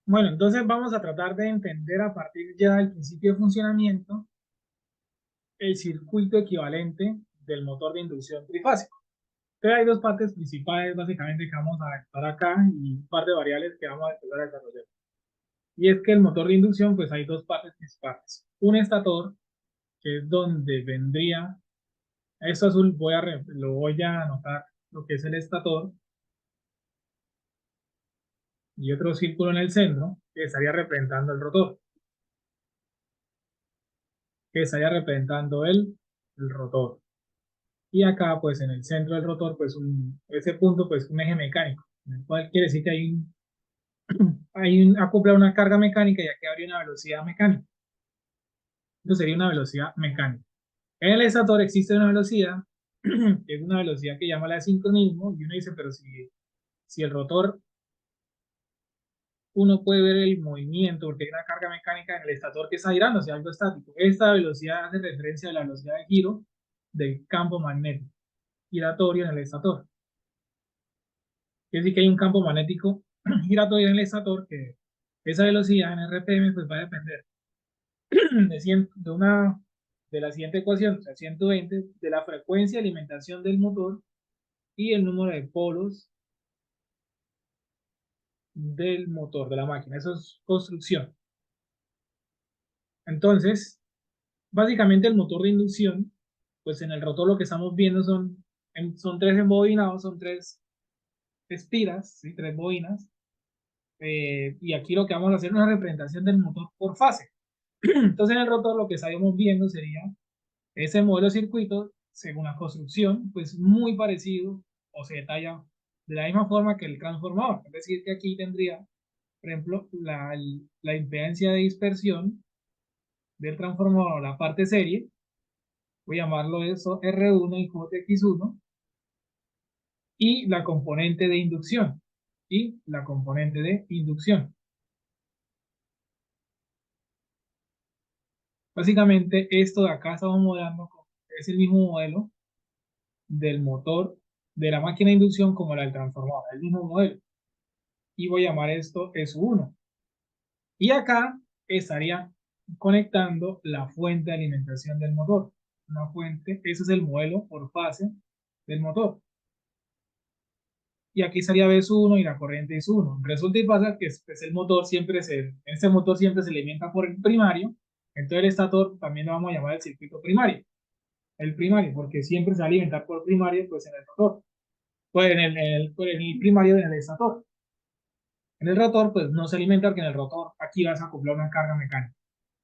Bueno, entonces vamos a tratar de entender a partir ya del principio de funcionamiento el circuito equivalente del motor de inducción trifásico. Entonces hay dos partes principales básicamente que vamos a estar acá y un par de variables que vamos a empezar a desarrollar. Y es que el motor de inducción, pues hay dos partes principales. Un estator, que es donde vendría, esto azul lo voy a anotar, lo que es el estator, y otro círculo en el centro, que estaría representando el rotor, que estaría representando el rotor. Y acá, pues en el centro del rotor, pues ese punto, pues un eje mecánico, en el cual quiere decir que acopla una carga mecánica y aquí habría una velocidad mecánica. Esto sería una velocidad mecánica. En el estator existe una velocidad, que es una velocidad que llama la de sincronismo, y uno dice, pero si el rotor, uno puede ver el movimiento, porque hay una carga mecánica en el estator que está girando, o sea, algo estático. Esta velocidad hace referencia a la velocidad de giro del campo magnético giratorio en el estator. Quiere decir que hay un campo magnético giratorio en el estator que esa velocidad en RPM pues va a depender de, 100 de la siguiente ecuación, o sea, 120 de la frecuencia de alimentación del motor y el número de polos del motor de la máquina. Eso es construcción. Entonces, básicamente el motor de inducción, pues en el rotor lo que estamos viendo son tres embobinados, son tres espiras, ¿sí? Tres bobinas. Y aquí lo que vamos a hacer es una representación del motor por fase. Entonces en el rotor lo que estaríamos viendo sería ese modelo de circuito según la construcción, pues muy parecido o se detalla de la misma forma que el transformador. Es decir, que aquí tendría, por ejemplo, la impedancia de dispersión del transformador, la parte serie, voy a llamarlo eso R1 y JX1, y la componente de inducción, y la componente de inducción. Básicamente esto de acá estamos modelando, es el mismo modelo del motor de la máquina de inducción como la del transformador, el mismo modelo. Y voy a llamar esto S1. Y acá estaría conectando la fuente de alimentación del motor. Una fuente, ese es el modelo por fase del motor. Y aquí estaría B1 y la corriente es 1. Resulta y pasa que pues, este motor siempre se alimenta por el primario, entonces el estator también lo vamos a llamar el circuito primario. El primario, porque siempre se va a alimentar por primario, pues en el rotor. Pues en el primario en el estator. En el rotor, pues no se alimenta porque en el rotor aquí vas a acoplar una carga mecánica.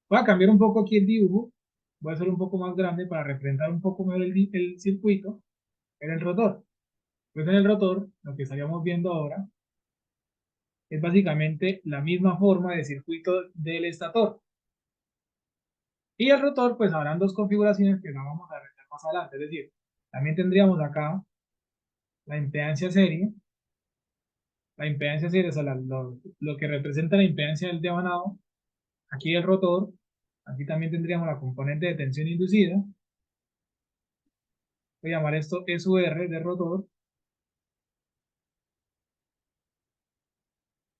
Voy a cambiar un poco aquí el dibujo, voy a hacer un poco más grande para representar un poco mejor el circuito en el rotor. Pues en el rotor, lo que estaríamos viendo ahora es básicamente la misma forma de circuito del estator. Y el rotor, pues habrán dos configuraciones que la vamos a ver más adelante. Es decir, también tendríamos acá la impedancia serie. La impedancia serie, o sea, lo que representa la impedancia del devanado. Aquí el rotor. Aquí también tendríamos la componente de tensión inducida. Voy a llamar esto SUR de rotor.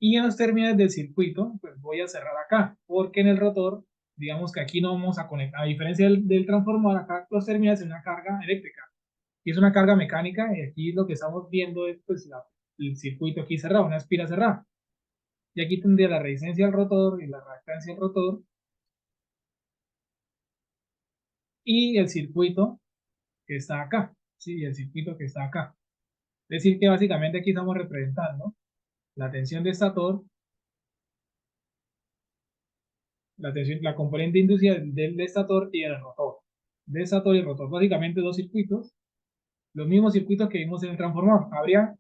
Y en los términos del circuito, pues voy a cerrar acá, porque en el rotor, digamos que aquí no vamos a conectar, a diferencia del transformador, acá los términos es una carga eléctrica y es una carga mecánica, y aquí lo que estamos viendo es pues el circuito aquí cerrado, una espira cerrada. Y aquí tendría la resistencia del rotor y la reactancia del rotor y el circuito que está acá, ¿sí? Y el circuito que está acá. Es decir, que básicamente aquí estamos representando la tensión de estator, la componente inducida del estator y el rotor. De estator y rotor, básicamente dos circuitos, los mismos circuitos que vimos en el transformador.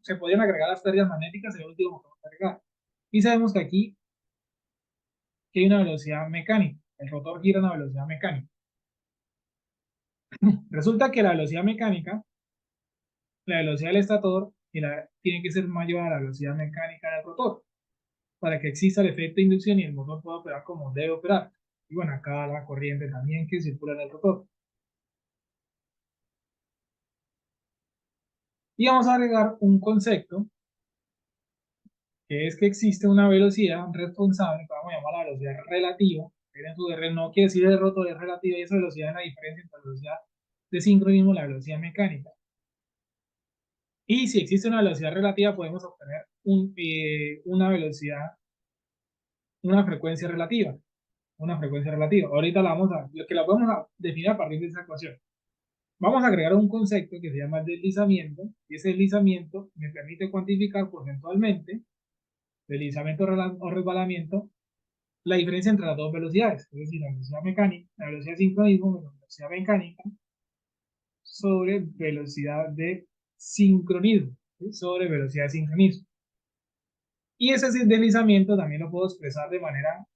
Se podrían agregar las pérdidas magnéticas en el último que vamos a agregar. Y sabemos que aquí que hay una velocidad mecánica. El rotor gira a una velocidad mecánica. Resulta que la velocidad mecánica, la velocidad del estator, tiene que ser mayor a la velocidad mecánica del rotor para que exista el efecto de inducción y el motor pueda operar como debe operar. Y bueno, acá la corriente también que circula en el rotor. Y vamos a agregar un concepto que es que existe una velocidad responsable, que vamos a llamar la velocidad relativa. En su R no quiere decir el rotor, es relativa, y esa velocidad es la diferencia entre la velocidad de sincronismo y la velocidad mecánica. Y si existe una velocidad relativa, podemos obtener una velocidad, una frecuencia relativa. Una frecuencia relativa. Ahorita lo que la podemos definir a partir de esa ecuación. Vamos a agregar un concepto que se llama deslizamiento, y ese deslizamiento me permite cuantificar porcentualmente, deslizamiento o resbalamiento, la diferencia entre las dos velocidades, es decir, la velocidad mecánica, la velocidad de sincronismo menos velocidad mecánica sobre velocidad de sincronismo, ¿sí? Sobre velocidad de sincronismo. Y ese deslizamiento también lo puedo expresar de manera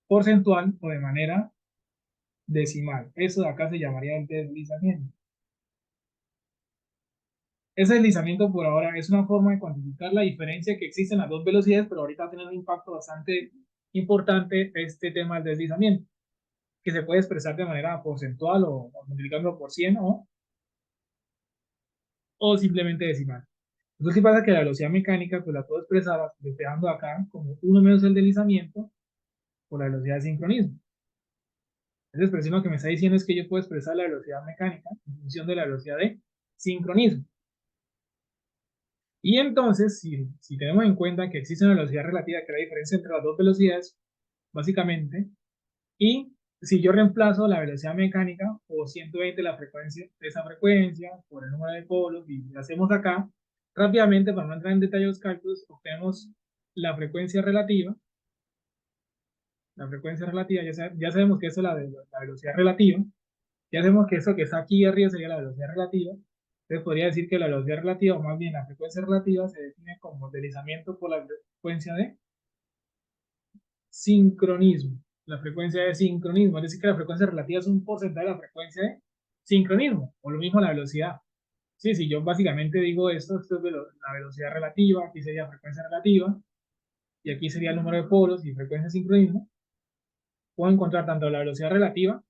porcentual o de manera decimal. Eso de acá se llamaría el deslizamiento. Ese deslizamiento por ahora es una forma de cuantificar la diferencia que existe en las dos velocidades, pero ahorita va a tener un impacto bastante importante este tema del deslizamiento, que se puede expresar de manera porcentual o multiplicando por 100 o simplemente decimal. Entonces, ¿qué pasa? Que la velocidad mecánica pues la puedo expresar despejando acá como 1 menos el deslizamiento por la velocidad de sincronismo. Esa expresión lo que me está diciendo es que yo puedo expresar la velocidad mecánica en función de la velocidad de sincronismo. Y entonces, si tenemos en cuenta que existe una velocidad relativa, que es la diferencia entre las dos velocidades, básicamente, y si yo reemplazo la velocidad mecánica o 120 la frecuencia de esa frecuencia por el número de polos y lo hacemos acá, rápidamente, para no entrar en detalle de los cálculos, obtenemos la frecuencia relativa. La frecuencia relativa, ya sabemos que eso es la velocidad relativa. Ya sabemos que eso que está aquí arriba sería la velocidad relativa. Entonces podría decir que la velocidad relativa, o más bien la frecuencia relativa, se define como deslizamiento por la frecuencia de sincronismo. La frecuencia de sincronismo, es decir, que la frecuencia relativa es un porcentaje de la frecuencia de sincronismo, o lo mismo la velocidad. Sí, si yo básicamente digo esto es la velocidad relativa, aquí sería frecuencia relativa, y aquí sería el número de polos y frecuencia de sincronismo, puedo encontrar tanto la velocidad relativa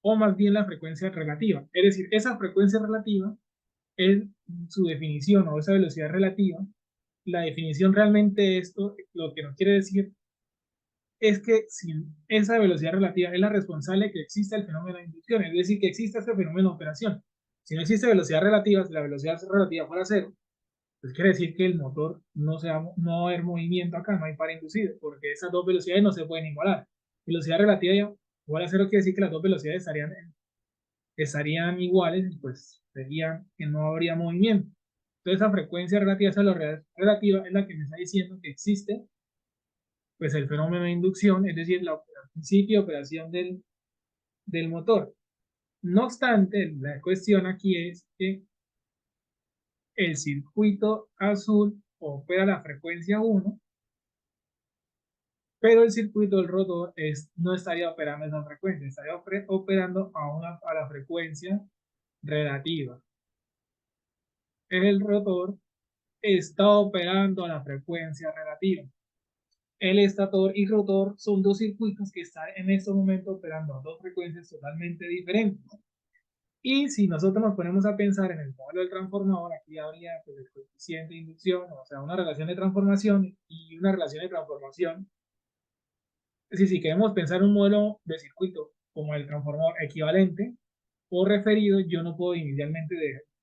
o más bien la frecuencia relativa. Es decir, esa frecuencia relativa es su definición o esa velocidad relativa. La definición realmente de esto, lo que nos quiere decir es que si esa velocidad relativa es la responsable de que exista el fenómeno de inducción, es decir, que exista este fenómeno de operación. Si no existe velocidad relativa, si la velocidad relativa fuera cero, pues quiere decir que el motor no va a haber movimiento acá, no hay par inducido, porque esas dos velocidades no se pueden igualar. Velocidad relativa igual a cero quiere decir que las dos velocidades estarían iguales, pues sería que no habría movimiento. Entonces, esa frecuencia relativa, esa relativa es la que me está diciendo que existe pues el fenómeno de inducción, es decir, el principio de operación del motor. No obstante, la cuestión aquí es que el circuito azul opera la frecuencia 1, pero el circuito del rotor no estaría operando esa frecuencia, estaría operando a la frecuencia relativa. El rotor está operando a la frecuencia relativa. El estator y rotor son dos circuitos que están en este momento operando a dos frecuencias totalmente diferentes. Y si nosotros nos ponemos a pensar en el modelo del transformador, aquí habría pues, el coeficiente de inducción, o sea, una relación de transformación y una relación de transformación. Es decir, si queremos pensar un modelo de circuito como el transformador equivalente o referido, yo no puedo inicialmente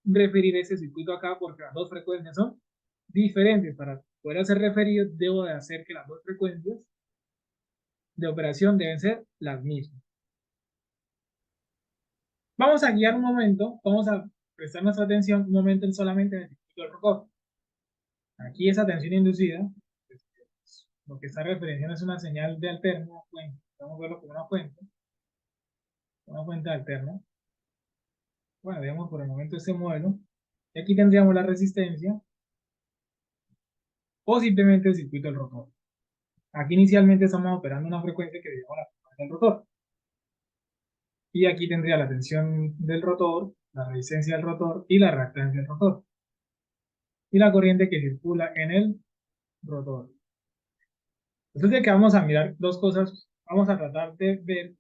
referir ese circuito acá porque las dos frecuencias son diferentes. Para poder hacer referido, debo de hacer que las dos frecuencias de operación deben ser las mismas. Vamos a guiar un momento, vamos a prestar nuestra atención un momento solamente en el circuito del rotor. Aquí esa tensión inducida, pues, lo que está referenciando es una señal de alterno, fuente. Vamos a verlo como una fuente alterna. Bueno, digamos por el momento este modelo. Y aquí tendríamos la resistencia o simplemente el circuito del rotor. Aquí inicialmente estamos operando una frecuencia que digamos la frecuencia del rotor. Y aquí tendría la tensión del rotor, la resistencia del rotor y la reactancia del rotor. Y la corriente que circula en el rotor. Entonces, que vamos a mirar dos cosas, vamos a tratar de ver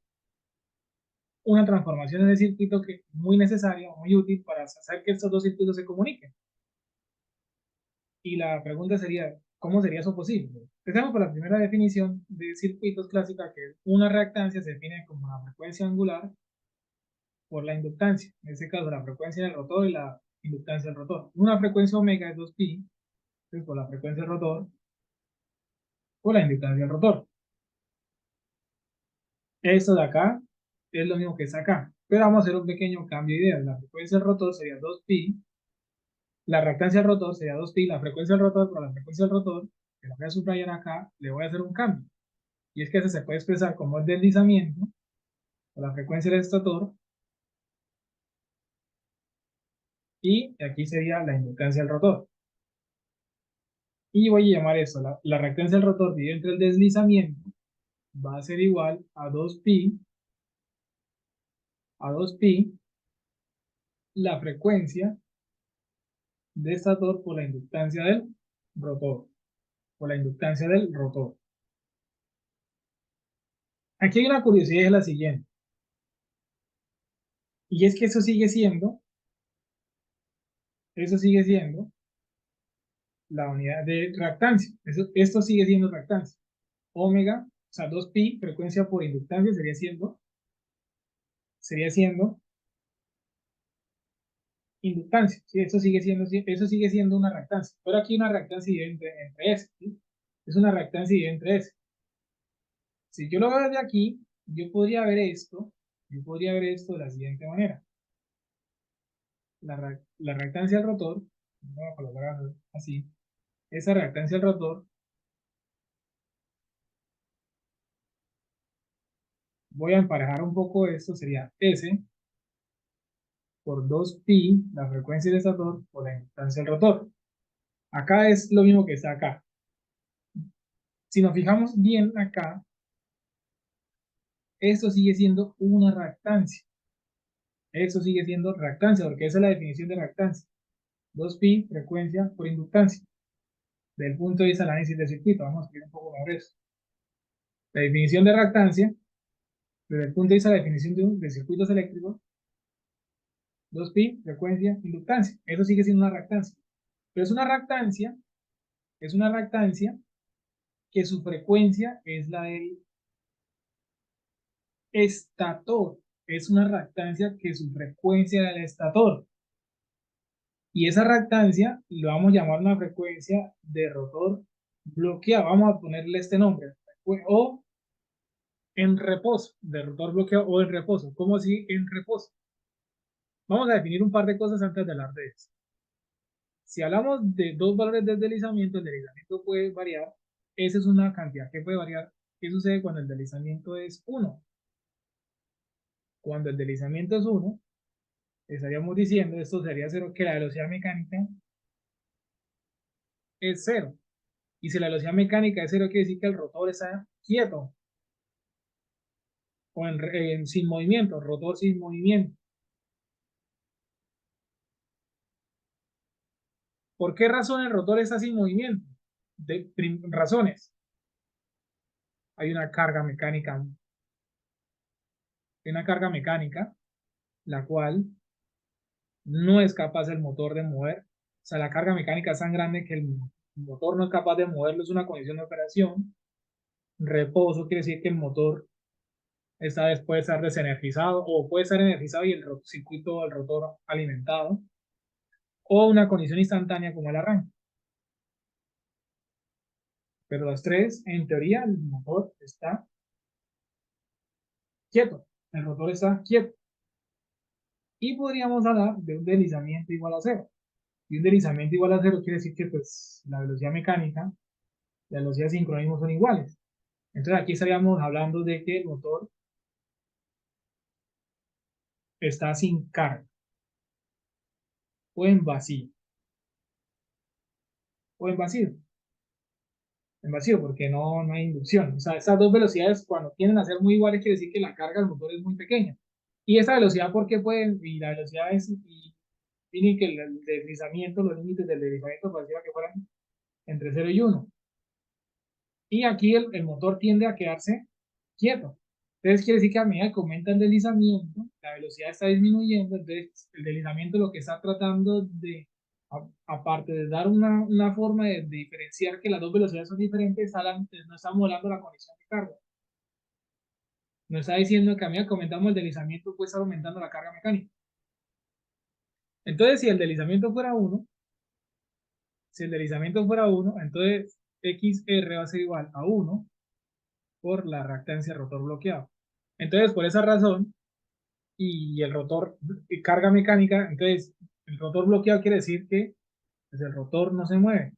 una transformación en el circuito que es muy necesaria, muy útil para hacer que estos dos circuitos se comuniquen. Y la pregunta sería, ¿Cómo sería eso posible? Empezamos por la primera definición de circuitos clásica, que es una reactancia se define como la frecuencia angular por la inductancia. En este caso, la frecuencia del rotor y la inductancia del rotor. Una frecuencia omega es 2pi, entonces por la frecuencia del rotor, por la inductancia del rotor. Esto de acá es lo mismo que está acá. Pero vamos a hacer un pequeño cambio de ideas. La frecuencia del rotor sería 2pi, la reactancia del rotor sería 2pi, la frecuencia del rotor por la frecuencia del rotor, que lo voy a subrayar acá, le voy a hacer un cambio. Y es que ese se puede expresar como el deslizamiento, por la frecuencia del estator, y aquí sería la inductancia del rotor. Y voy a llamar esto, la reactancia del rotor dividido entre el deslizamiento, va a ser igual a 2pi, la frecuencia de estator por la inductancia del rotor, por la inductancia del rotor. Aquí hay una curiosidad, es la siguiente, y es que eso sigue siendo la unidad de reactancia. Esto sigue siendo reactancia. Omega, o sea, 2pi, frecuencia por inductancia, sería siendo inductancia. ¿Sí? Eso sigue siendo una reactancia. Pero aquí una reactancia entre S. ¿Sí? Es una reactancia entre S. Si yo lo veo desde aquí, yo podría ver esto de la siguiente manera. La reactancia del rotor, voy a colocar así, esa reactancia del rotor, voy a emparejar un poco esto, sería S por 2pi, la frecuencia del estator, por la inductancia del rotor. Acá es lo mismo que está acá. Si nos fijamos bien acá, esto sigue siendo una reactancia. Eso sigue siendo reactancia, porque esa es la definición de reactancia. 2pi, frecuencia por inductancia. Desde el punto de vista del análisis de circuito, vamos a explicar un poco mejor eso. La definición de reactancia, desde el punto de vista de la definición de circuitos eléctricos, 2pi, frecuencia, inductancia. Eso sigue siendo una reactancia. Pero es una reactancia que su frecuencia es la del estator. Es una reactancia que su frecuencia del estator. Y esa reactancia lo vamos a llamar una frecuencia de rotor bloqueado. Vamos a ponerle este nombre. O en reposo, de rotor bloqueado o en reposo. ¿Cómo así en reposo? Vamos a definir un par de cosas antes de hablar de eso. Si hablamos de dos valores de deslizamiento, el deslizamiento puede variar. Esa es una cantidad que puede variar. ¿Qué sucede cuando el deslizamiento es 1? Cuando el deslizamiento es 1, estaríamos diciendo, esto sería 0, que la velocidad mecánica es 0. Y si la velocidad mecánica es 0, quiere decir que el rotor está quieto o sin movimiento, rotor sin movimiento. ¿Por qué razón el rotor está sin movimiento? Razones. Hay una carga mecánica, la cual no es capaz el motor de mover. O sea, la carga mecánica es tan grande que el motor no es capaz de moverlo, es una condición de operación. Reposo quiere decir que el motor puede estar desenergizado o puede estar energizado y el circuito del rotor alimentado. O una condición instantánea como el arranque. Pero las tres, en teoría, el motor está quieto. El rotor está quieto. Y podríamos hablar de un deslizamiento igual a cero. Y un deslizamiento igual a cero quiere decir que pues, la velocidad mecánica y la velocidad de sincronismo son iguales. Entonces aquí estaríamos hablando de que el motor está sin carga o en vacío. O en vacío porque no hay inducción. O sea, estas dos velocidades cuando tienden a ser muy iguales quiere decir que la carga del motor es muy pequeña. Y esta velocidad, ¿por qué pueden? Y la velocidad es, y que el deslizamiento, los límites del deslizamiento parecía que fueran entre 0 y 1. Y aquí el motor tiende a quedarse quieto. Entonces quiere decir que a medida que aumenta el deslizamiento, la velocidad está disminuyendo, entonces el deslizamiento lo que está tratando de Aparte de dar una forma de diferenciar que las dos velocidades son diferentes, no estamos hablando de la condición de carga. No está diciendo que a medida que aumentamos el deslizamiento, puede estar aumentando la carga mecánica. Entonces, si el deslizamiento fuera 1, entonces XR va a ser igual a 1 por la reactancia rotor bloqueado. Entonces, por esa razón, y el rotor, carga mecánica, entonces el rotor bloqueado quiere decir que pues, el rotor no se mueve.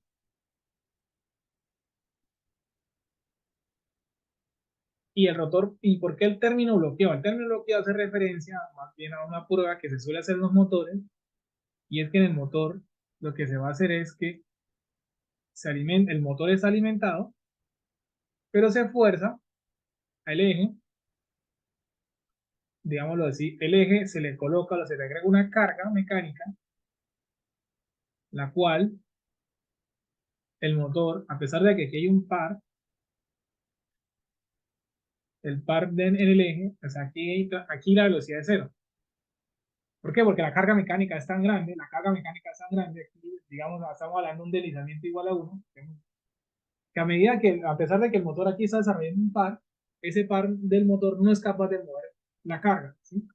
Y el rotor, ¿y por qué el término bloqueado? El término bloqueado hace referencia más bien a una prueba que se suele hacer en los motores, y es que en el motor lo que se va a hacer es que el motor es alimentado, pero se fuerza al eje, digámoslo así, el eje se le coloca, o se le agrega una carga mecánica, la cual el motor, a pesar de que aquí hay un par, el par en el eje, pues aquí la velocidad es cero. ¿Por qué? Porque la carga mecánica es tan grande, aquí, digamos, estamos hablando de un deslizamiento igual a 1, que a medida que, a pesar de que el motor aquí está desarrollando un par, ese par del motor no es capaz de mover la carga, ¿sí?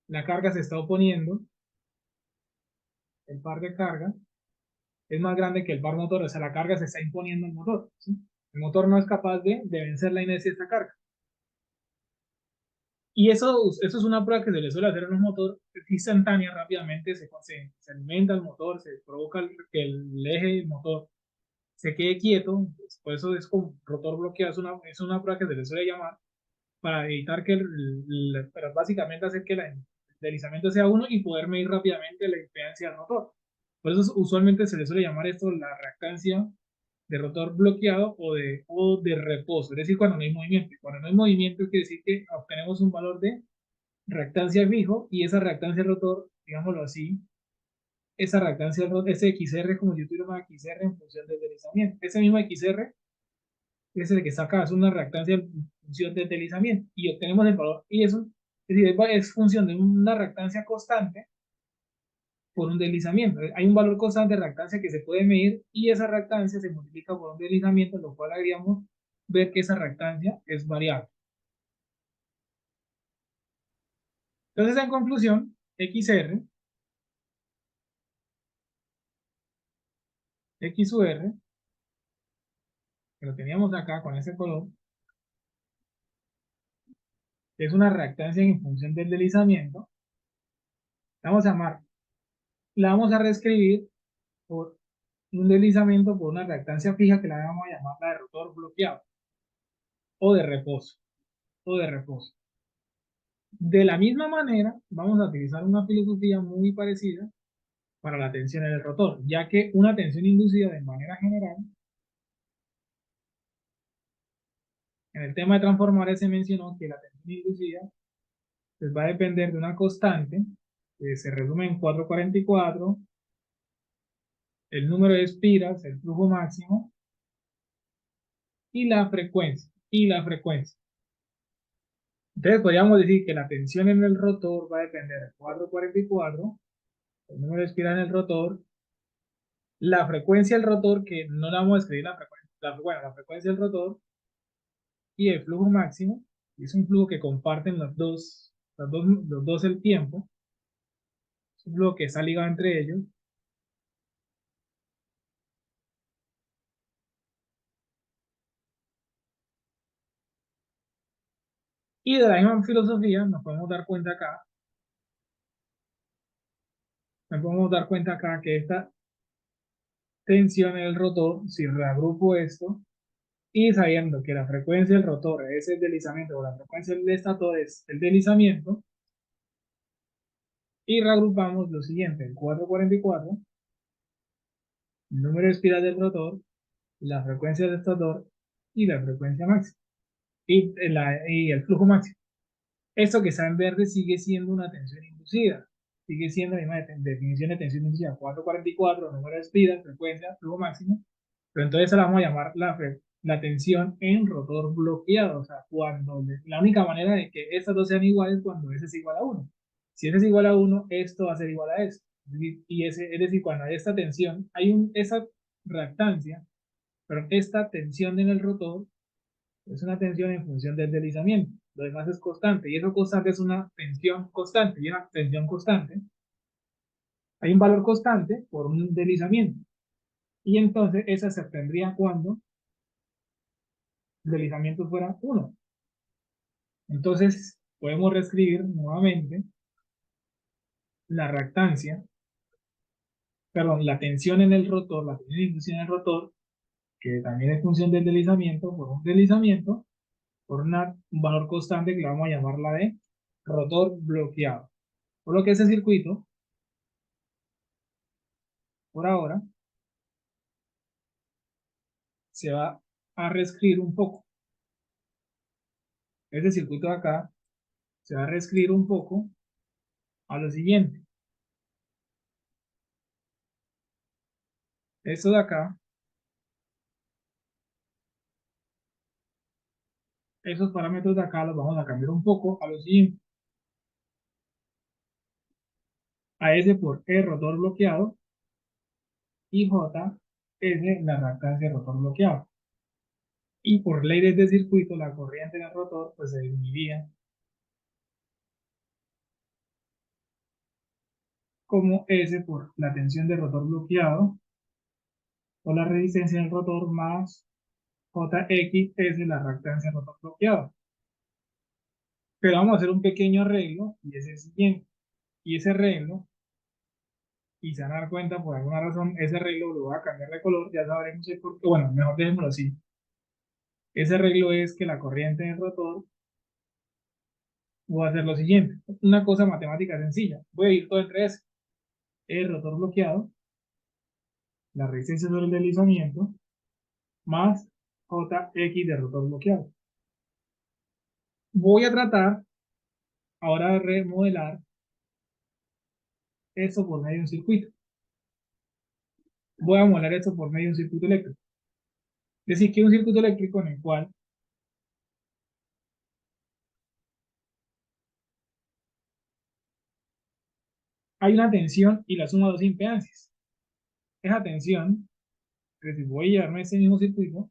La carga se está oponiendo, el par de carga es más grande que el par motor, o sea, la carga se está imponiendo al motor, ¿sí? El motor no es capaz de vencer la inercia de esta carga. Y eso es una prueba que se le suele hacer en un motor, es instantánea, rápidamente se alimenta el motor, se provoca que el eje del motor se quede quieto, por eso es como rotor bloqueado, es una prueba que se le suele llamar, para evitar que, pero básicamente hacer que el deslizamiento sea 1 y poder medir rápidamente la impedancia del rotor. Por eso usualmente se le suele llamar esto la reactancia de rotor bloqueado o de reposo, es decir, cuando no hay movimiento. Cuando no hay movimiento quiere decir que obtenemos un valor de reactancia fijo, y esa reactancia del rotor, digámoslo así, esa reactancia del rotor, ese XR, como yo tuviera una XR en función del deslizamiento. Ese mismo XR es el que saca, es una reactancia en función del deslizamiento, y obtenemos el valor, y eso es decir, es función de una reactancia constante por un deslizamiento. Hay un valor constante de reactancia que se puede medir, y esa reactancia se multiplica por un deslizamiento, lo cual haríamos ver que esa reactancia es variable. Entonces, en conclusión, XR, que lo teníamos acá con ese color, que es una reactancia en función del deslizamiento, la vamos a reescribir por un deslizamiento por una reactancia fija que la vamos a llamar la de rotor bloqueado o de reposo, o de reposo. De la misma manera, vamos a utilizar una filosofía muy parecida para la tensión en el rotor, ya que una tensión inducida de manera general, en el tema de transformadores se mencionó que la tensión inducida pues, va a depender de una constante que se resume en 444, el número de espiras, el flujo máximo y la frecuencia. Entonces podríamos decir que la tensión en el rotor va a depender de 444, el número de espiras en el rotor, la frecuencia del rotor, que no la vamos a escribir la frecuencia del rotor, y el flujo máximo, y es un flujo que comparten los dos el tiempo, es un flujo que está ligado entre ellos. Y de la misma filosofía nos podemos dar cuenta acá que esta tensión en el rotor, si reagrupo esto, y sabiendo que la frecuencia del rotor es el deslizamiento o la frecuencia del estator es el deslizamiento, y reagrupamos lo siguiente: el 444, el número de espiras del rotor, la frecuencia del estator y la frecuencia máxima y el flujo máximo. Esto que está en verde sigue siendo una tensión inducida, sigue siendo la misma definición de tensión inducida: 444, número de espiras, frecuencia, flujo máximo. Pero entonces la vamos a llamar la tensión en rotor bloqueado, o sea, la única manera de que estas dos sean iguales cuando S es igual a 1. Si S es igual a 1, esto va a ser igual a esto. Es decir, cuando hay esta tensión, esa reactancia, pero esta tensión en el rotor es una tensión en función del deslizamiento. Lo demás es constante, y eso constante es una tensión constante, y una tensión constante. Hay un valor constante por un deslizamiento. Y entonces esa se obtendría cuando el deslizamiento fuera 1. Entonces podemos reescribir nuevamente la reactancia, perdón, la tensión en el rotor, la tensión de inducción en el rotor, que también es función del deslizamiento, por un deslizamiento, por un valor constante que le vamos a llamar la de rotor bloqueado. Por lo que ese circuito, por ahora, se va a reescribir un poco. Este circuito de acá se va a reescribir un poco a lo siguiente. Esto de acá, esos parámetros de acá los vamos a cambiar un poco a lo siguiente. A S por E rotor bloqueado y J es la reactancia de rotor bloqueado. Y por ley de este circuito, la corriente en el rotor pues se definiría como S por la tensión del rotor bloqueado o la resistencia del rotor más JX es la reactancia del rotor bloqueado. Pero vamos a hacer un pequeño arreglo y es el siguiente. Y ese arreglo, y se van a dar cuenta por alguna razón, ese arreglo lo voy a cambiar de color, ya sabremos el por qué. Bueno, mejor dejémoslo así. Ese arreglo es que la corriente en el rotor voy a hacer lo siguiente. Una cosa matemática sencilla. Voy a ir todo entre S. El rotor bloqueado, la resistencia sobre el deslizamiento, más JX de rotor bloqueado. Voy a tratar ahora de remodelar eso por medio de un circuito. Voy a modelar esto por medio de un circuito eléctrico. Es decir, que un circuito eléctrico en el cual hay una tensión y la suma de dos impedancias. Esa tensión, es decir, voy a llevarme ese mismo circuito,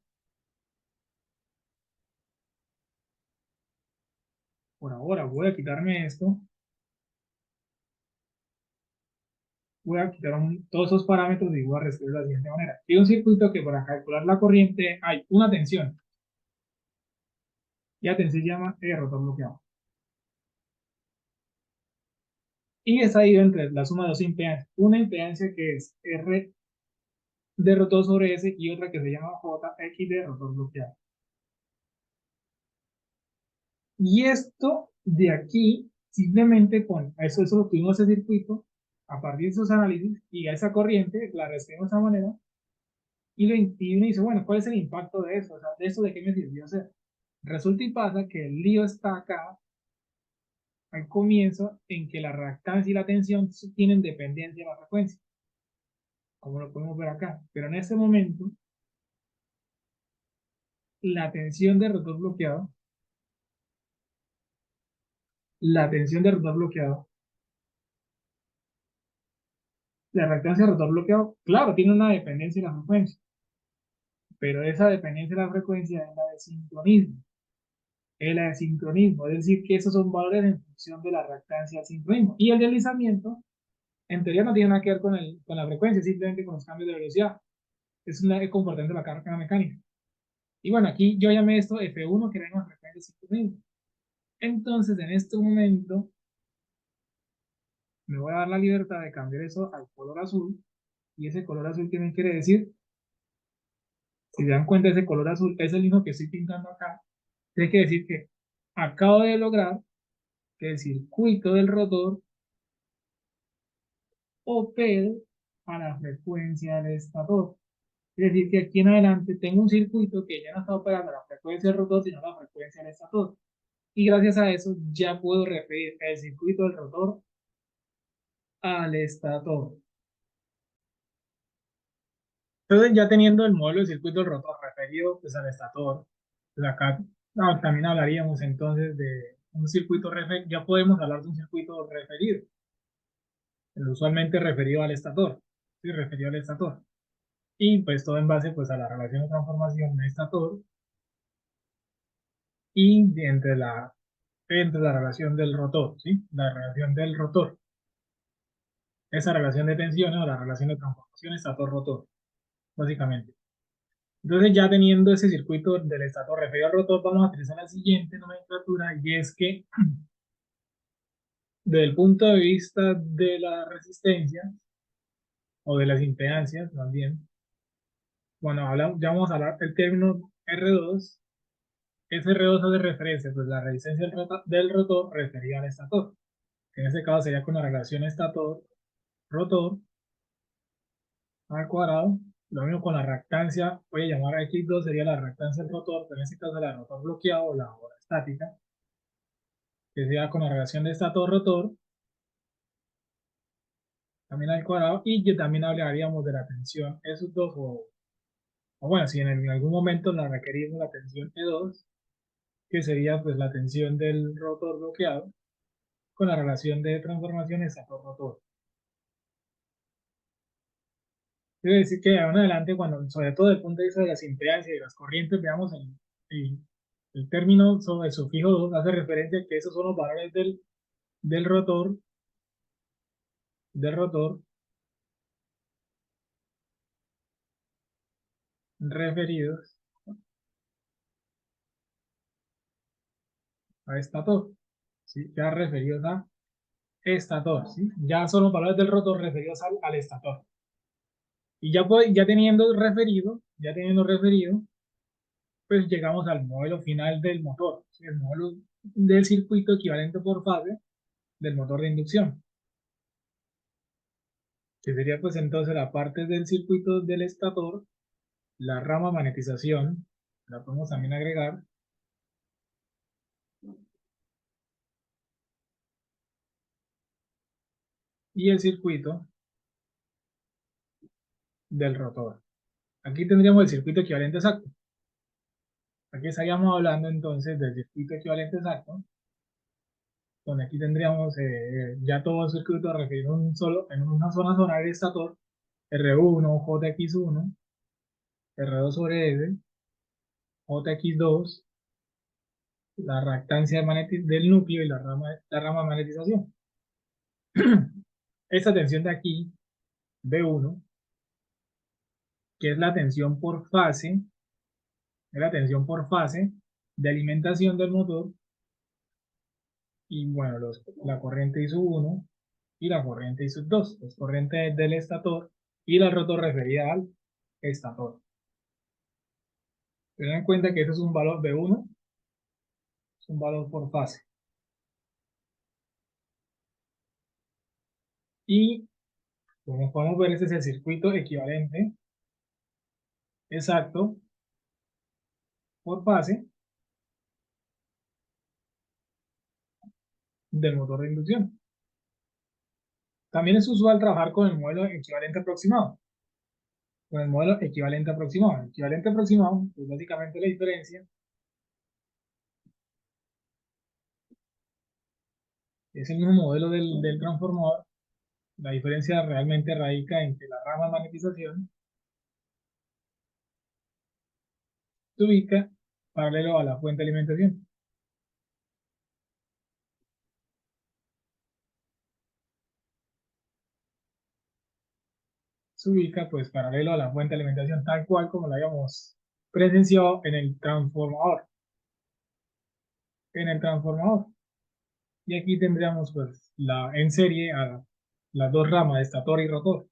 por ahora voy a quitarme esto, voy a quitar todos esos parámetros y voy a reescribir de la siguiente manera. Hay un circuito que para calcular la corriente hay una tensión, y la tensión se llama el rotor bloqueado. Y es ahí entre la suma de dos impedancias. Una impedancia que es R de rotor sobre S y otra que se llama JX de rotor bloqueado. Y esto de aquí, simplemente con eso lo tuvimos ese circuito, a partir de esos análisis y a esa corriente, la reescribimos de esa manera, y uno dice, bueno, ¿cuál es el impacto de eso? O sea, ¿de eso de qué me sirvió hacer? Resulta y pasa que el lío está acá, al comienzo, en que la reactancia y la tensión tienen dependencia de la frecuencia, como lo podemos ver acá. Pero en este momento, la tensión de rotor bloqueado, la tensión de rotor bloqueado, la reactancia de rotor bloqueado, claro, tiene una dependencia de la frecuencia, pero esa dependencia de la frecuencia es la de sincronismo. Es la de sincronismo, es decir, que esos son valores en función de la reactancia al sincronismo. Y el deslizamiento, en teoría, no tiene nada que ver con la frecuencia, simplemente con los cambios de velocidad. Es un comportamiento de la carga mecánica. Y bueno, aquí yo llamé esto F1, que era una frecuencia de sincronismo. Entonces, en este momento, me voy a dar la libertad de cambiar eso al color azul. Y ese color azul, ¿qué me quiere decir? Si se dan cuenta, ese color azul es el mismo que estoy pintando acá. Tiene que decir que acabo de lograr que el circuito del rotor opere a la frecuencia del estator. Es decir, que aquí en adelante tengo un circuito que ya no está operando a la frecuencia del rotor, sino a la frecuencia del estator. Y gracias a eso ya puedo referir el circuito del rotor al estator. Entonces, ya teniendo el modelo de circuito del rotor referido pues, al estator, pues acá también hablaríamos entonces de un circuito referido, ya podemos hablar de un circuito referido. usualmente referido al estator, ¿sí? Referido al estator. Y pues todo en base pues a la relación de transformación de estator y entre la relación del rotor, ¿sí? La relación del rotor, esa relación de tensiones o la relación de transformación estator-rotor, básicamente. Entonces ya teniendo ese circuito del estator referido al rotor, vamos a utilizar la siguiente nomenclatura y es que desde el punto de vista de la resistencia o de las impedancias, más bien, bueno, ya vamos a hablar del término R2. Ese R2 hace referencia, pues la resistencia del rotor referida al estator, que en este caso sería con la relación estator-rotor al cuadrado. Lo mismo con la reactancia, voy a llamar a X2, sería la reactancia del rotor, pero en este caso la rotor bloqueado o la estática, que sería con la relación de estator-rotor, también al cuadrado, y que también hablaríamos de la tensión esos dos, o bueno, si en algún momento la requerimos la tensión E2, que sería pues la tensión del rotor bloqueado, con la relación de transformación estator-rotor. Quiero decir que de ahora en adelante, cuando, sobre todo desde el punto de vista de las impedancias y las corrientes, veamos el, el término sobre sufijo 2 hace referencia a que esos son los valores del rotor, del rotor referidos a estator, ¿sí? Ya referidos a estator, ¿sí? Ya son los valores del rotor referidos al estator. Y ya, ya teniendo referido, pues llegamos al modelo final del motor, ¿sí? El modelo del circuito equivalente por fase del motor de inducción, que sería pues entonces la parte del circuito del estator, la rama magnetización, la podemos también agregar, y el circuito del rotor. Aquí tendríamos el circuito equivalente exacto. Aquí estaríamos hablando entonces del circuito equivalente exacto, donde aquí tendríamos ya todo el circuito referido en una zona zonal de estator, R1, JX1, R2 sobre S, JX2, la reactancia del núcleo y la rama de magnetización. Esta tensión de aquí, B1, que es la tensión por fase, es la tensión por fase de alimentación del motor, y bueno, la corriente I sub 1 y la corriente I sub 2, las corrientes del estator y la rotor referida al estator. Ten en cuenta que este es un valor B1, es un valor por fase. Y como podemos ver, este es el circuito equivalente exacto por fase del motor de inducción. También es usual trabajar con el modelo equivalente aproximado. Con el modelo equivalente aproximado. El equivalente aproximado es básicamente la diferencia. Es el mismo modelo del transformador. La diferencia realmente radica en que la rama de magnetización se ubica paralelo a la fuente de alimentación. Se ubica pues paralelo a la fuente de alimentación, tal cual como la habíamos presenciado en el transformador. En el transformador. Y aquí tendríamos pues en serie a las dos ramas de estator y rotor.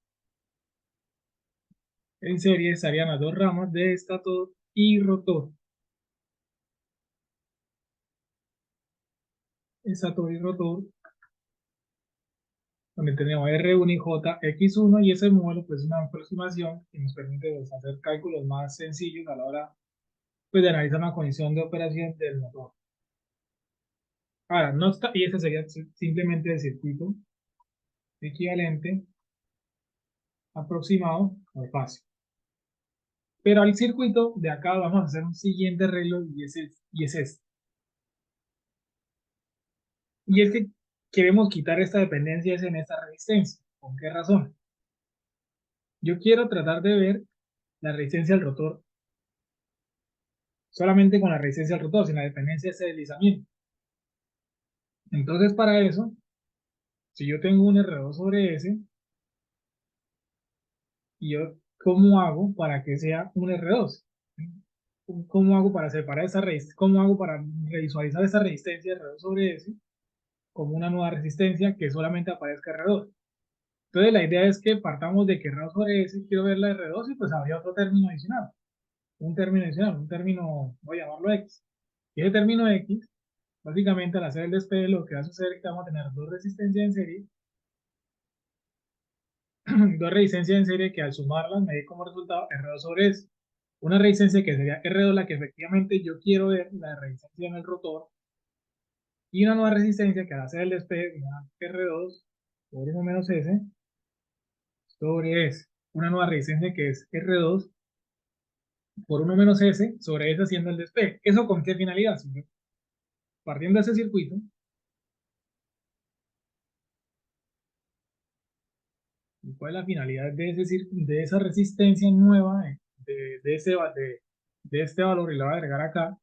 En serie estarían las dos ramas de estator y rotor. Estator y rotor, donde tenemos R1 y JX1, y ese modelo pues es una aproximación que nos permite pues, hacer cálculos más sencillos a la hora pues, de analizar una condición de operación del motor. Ahora, no está, y ese sería simplemente el circuito equivalente aproximado por fase. Pero al circuito de acá vamos a hacer un siguiente arreglo y es este. Y es que queremos quitar esta dependencia en esta resistencia. ¿Con qué razón? Yo quiero tratar de ver la resistencia al rotor solamente con la resistencia al rotor, sin la dependencia de ese deslizamiento. Entonces, para eso, si yo tengo un R2 sobre S, y yo, ¿cómo hago para que sea un R2? ¿Cómo hago para separar esa resistencia? ¿Cómo hago para visualizar esa resistencia R2 sobre S como una nueva resistencia que solamente aparezca R2? Entonces, la idea es que partamos de que R2 sobre S, quiero ver la R2 y pues habría otro término adicional. Un término adicional, un término, voy a llamarlo X. Y ese término X, básicamente al hacer el despegue, lo que va a suceder es que vamos a tener dos resistencias en serie, dos resistencias en serie que al sumarlas me dé como resultado R2 sobre S. Una resistencia que sería R2, la que efectivamente yo quiero ver, la resistencia en el rotor, y una nueva resistencia que al hacer el despegue, R2 sobre 1 menos S sobre S. Una nueva resistencia que es R2 por 1 menos S sobre S haciendo el despegue. ¿Eso con qué finalidad? Si yo, partiendo de ese circuito, ¿y cuál es la finalidad de, de esa resistencia nueva, de este valor? Y la voy a agregar acá.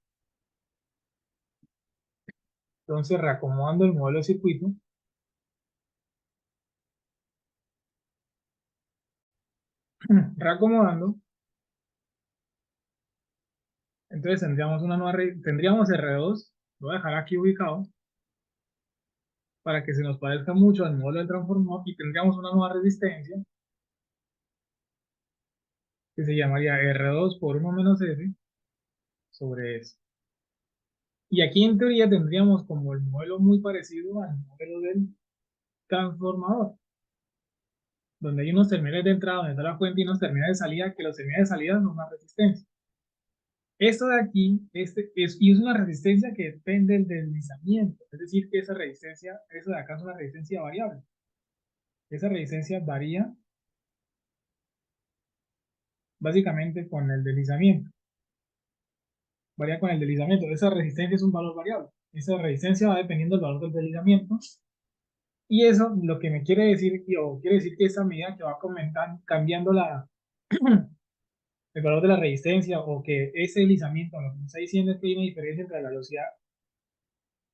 Entonces, reacomodando el modelo de circuito, reacomodando, entonces tendríamos una nueva, tendríamos R2, lo voy a dejar aquí ubicado, para que se nos parezca mucho al modelo del transformador, y tendríamos una nueva resistencia, que se llamaría R2 por 1 menos S sobre S. Y aquí en teoría tendríamos como el modelo muy parecido al modelo del transformador, donde hay unos terminales de entrada donde está la fuente y unos terminales de salida, que los terminales de salida son una resistencia. Esto de aquí y es una resistencia que depende del deslizamiento, es decir, que esa resistencia, eso de acá es una resistencia variable. Esa resistencia varía básicamente con el deslizamiento. Varía con el deslizamiento. Esa resistencia es un valor variable. Esa resistencia va dependiendo del valor del deslizamiento. Y eso lo que me quiere decir, o quiere decir que esa medida que va cambiando el valor de la resistencia, o que ese deslizamiento, lo que me está diciendo es que hay una diferencia entre la velocidad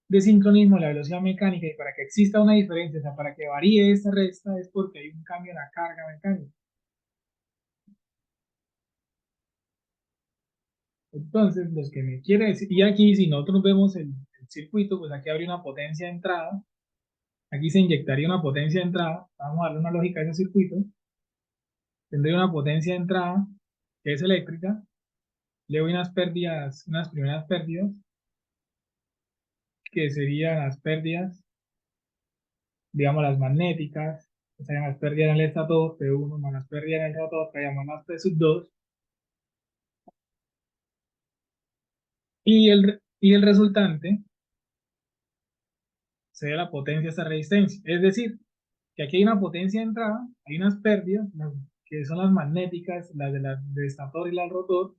de sincronismo y la velocidad mecánica, y para que exista una diferencia, o sea, para que varíe esta resta, es porque hay un cambio en la carga mecánica. Entonces, los que me quiere decir, y aquí si nosotros vemos el circuito, pues aquí habría una potencia de entrada, aquí se inyectaría una potencia de entrada, vamos a darle una lógica a ese circuito, tendría una potencia de entrada que es eléctrica, le doy unas pérdidas, unas primeras pérdidas, que serían las pérdidas, digamos las magnéticas, que serían las pérdidas en el estator, P1 más las pérdidas en el rotor, que llamamos P sub 2, y el resultante sería la potencia de esta resistencia. Es decir, que aquí hay una potencia de entrada, hay unas pérdidas, que son las magnéticas, las de la del estator y la del rotor,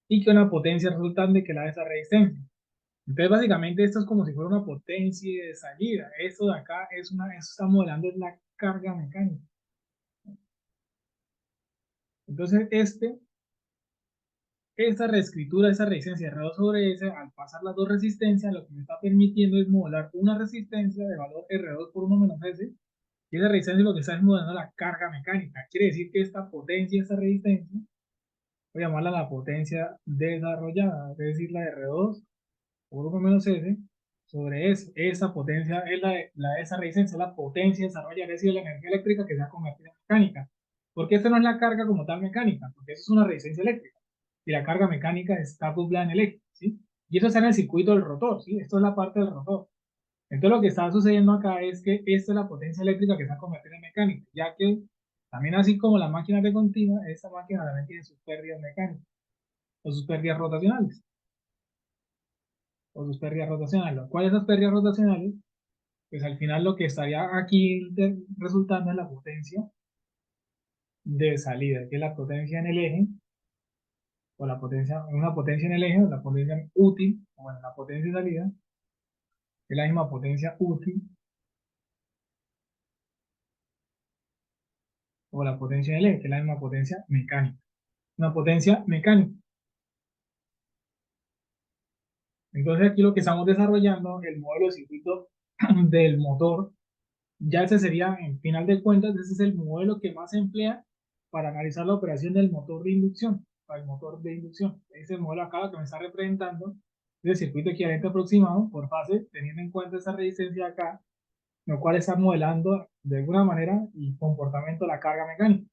y que una potencia resultante que la de esa resistencia. Entonces, básicamente, esto es como si fuera una potencia de salida. Esto de acá eso está modelando es la carga mecánica. Entonces, esta reescritura, esa resistencia R2 sobre S, al pasar las dos resistencias, lo que me está permitiendo es modelar una resistencia de valor R2 por 1 menos S, y esa resistencia lo que está es modelando la carga mecánica. Quiere decir que esta potencia, esta resistencia, voy a llamarla la potencia desarrollada, es decir, la R2 por 1 menos S sobre S. Esa potencia es esa resistencia, es la potencia desarrollada, es decir, la energía eléctrica que se ha convertido en mecánica. Porque esta no es la carga como tal mecánica, porque eso es una resistencia eléctrica. Y la carga mecánica está acoplada en eléctrica, ¿sí? Y eso está en el circuito del rotor, ¿sí? Esto es la parte del rotor. Entonces lo que está sucediendo acá es que esta es la potencia eléctrica que se ha convertido en mecánica, ya que también así como la máquina de continua, esta máquina también tiene sus pérdidas mecánicas, o sus pérdidas rotacionales, o sus pérdidas rotacionales. ¿Cuáles son las pérdidas rotacionales? Pues al final lo que estaría aquí resultando es la potencia de salida, que es la potencia en el eje, o la potencia, una potencia en el eje, o la potencia útil, o bueno, la potencia de salida, es la misma potencia útil o la potencia del E, que es la misma potencia mecánica. Una potencia mecánica. Entonces aquí lo que estamos desarrollando, el modelo de circuito del motor, ya ese sería, en final de cuentas, ese es el modelo que más se emplea para analizar la operación del motor de inducción, para el motor de inducción. Ese modelo acá que me está representando es el circuito equivalente aproximado por fase, teniendo en cuenta esa resistencia acá, lo cual está modelando de alguna manera el comportamiento de la carga mecánica.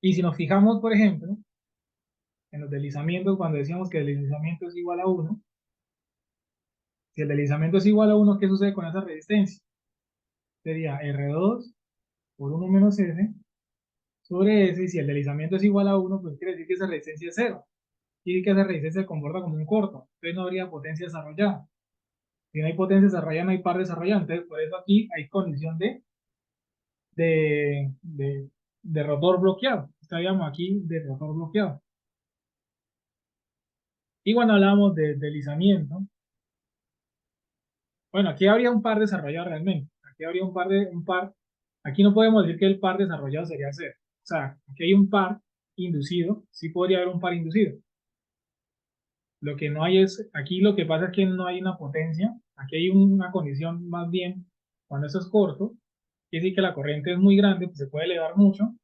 Y si nos fijamos, por ejemplo, en los deslizamientos, cuando decíamos que el deslizamiento es igual a 1, si el deslizamiento es igual a 1, ¿qué sucede con esa resistencia? Sería R2 por 1 menos S sobre S, y si el deslizamiento es igual a 1, pues quiere decir que esa resistencia es 0. Quiere decir que esa resistencia se comporta como un corto, entonces no habría potencia desarrollada. Si no hay potencia desarrollada, no hay par desarrollada, entonces por eso aquí hay condición de, de, de rotor bloqueado. Estaríamos aquí de rotor bloqueado. Y cuando hablamos de deslizamiento, bueno, aquí habría un par desarrollado realmente. Aquí habría aquí no podemos decir que el par desarrollado sería 0. O sea, aquí hay un par inducido, sí podría haber un par inducido. Lo que no hay es, aquí lo que pasa es que no hay una potencia, aquí hay una condición más bien, cuando eso es corto, quiere decir que la corriente es muy grande, pues se puede elevar mucho.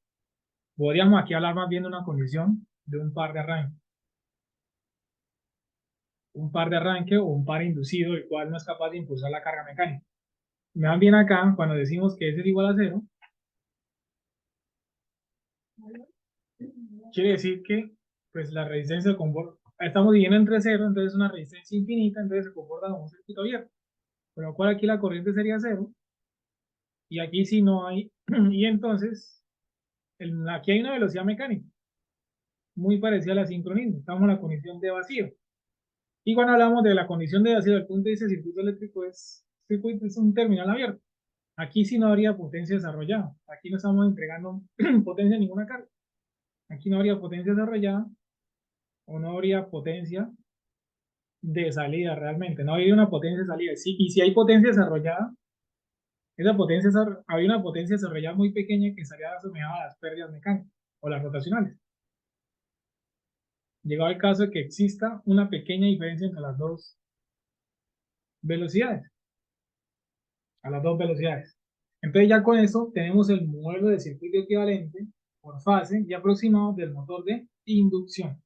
Podríamos aquí hablar más bien de una condición de un par de arranque. Un par de arranque o un par inducido, el cual no es capaz de impulsar la carga mecánica. Me van bien acá, cuando decimos que S es igual a 0, quiere decir que pues la resistencia se comporta, estamos dividiendo entre 0, entonces es una resistencia infinita, entonces se comporta como un circuito abierto. Con lo cual aquí la corriente sería 0, y aquí sí no hay, y entonces aquí hay una velocidad mecánica, muy parecida a la sincronismo, estamos en la condición de vacío. Y cuando hablamos de la condición de vacío, del punto de vista del circuito eléctrico, es un terminal abierto. Aquí sí no habría potencia desarrollada, aquí no estamos entregando potencia a ninguna carga. Aquí no habría potencia desarrollada o no habría potencia de salida realmente, no habría una potencia de salida. Sí, y si hay potencia desarrollada, había una potencia desarrollada muy pequeña que estaría asociada a las pérdidas mecánicas o las rotacionales. Llegado el caso de que exista una pequeña diferencia entre las dos velocidades, a las dos velocidades. Entonces ya con eso tenemos el modelo de circuito equivalente por fase y aproximado del motor de inducción.